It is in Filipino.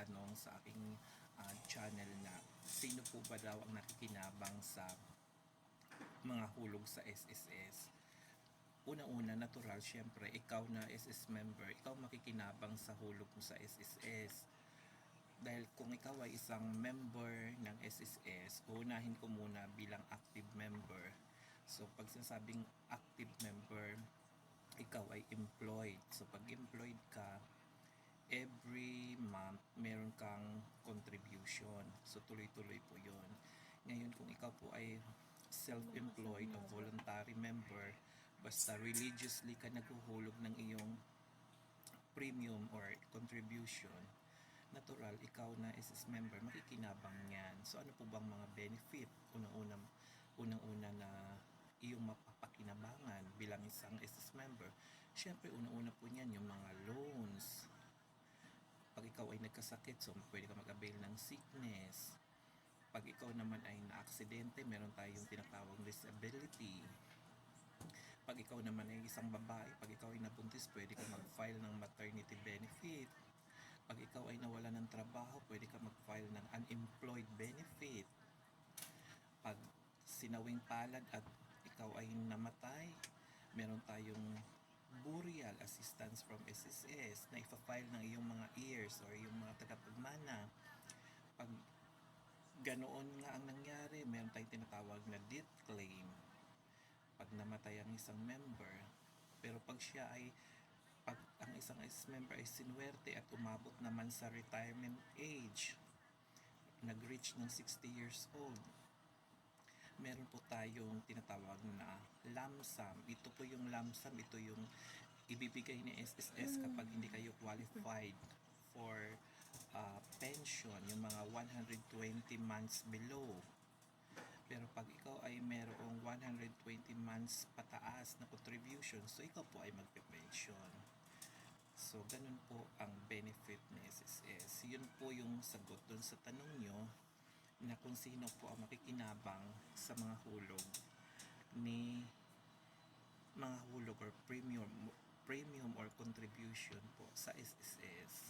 nagtatanong sa aking channel na sino po ba daw ang nakikinabang sa mga hulog sa SSS. Una-una, natural, syempre, ikaw na SS member, ikaw makikinabang sa hulog mo sa SSS. Dahil kung ikaw ay isang member ng SSS, uunahin ko muna bilang active member. So, pag sinasabing active member, ikaw ay employed. So, pag employed ka, every month, meron kang contribution. So, tuloy-tuloy po yon. Ngayon, kung ikaw po ay self-employed o voluntary member, basta religiously ka naghuhulog ng iyong premium or contribution, natural, ikaw na SS member, makikinabang yan. So, ano po bang mga benefit? Unang-una na iyong mapapakinabangan bilang isang SS member. Siyempre, unang-una po niyan yung mga loans. Pag ikaw ay nagkasakit, so pwede ka mag-avail ng sickness. Pag ikaw naman ay na-aksidente, meron tayong tinatawag disability. Pag ikaw naman ay isang babae, pag ikaw ay nabuntis, pwede ka mag-file ng maternity benefit. Pag ikaw ay nawala ng trabaho, pwede ka mag-file ng unemployed benefit. Pag sinawing palad at ikaw ay namatay, meron tayong burial assistance from SSS na ipa-file ng iyong mga heirs or yung mga tagapagmana. Pag ganoon nga ang nangyari, meron tayong tinatawag na death claim. Pag namatay ang isang member, pero pag siya ay pag ang isang member ay sinuwerte at umabot naman sa retirement age, nag-reach ng 60 years old, meron po tayong tinatawag na lump sum. Ito po yung lump sum, ito yung ibibigay ni SSS kapag hindi kayo qualified for pension, yung mga 120 months below. Pero pag ikaw ay merong 120 months pataas na contribution, so ikaw po ay magpe-pension. So, ganun po ang benefit ni SSS. Yun po yung sagot dun sa tanong nyo na kung sino po ang makikinabang sa mga hulog ni mga hulog or premium or contribution po sa SSS.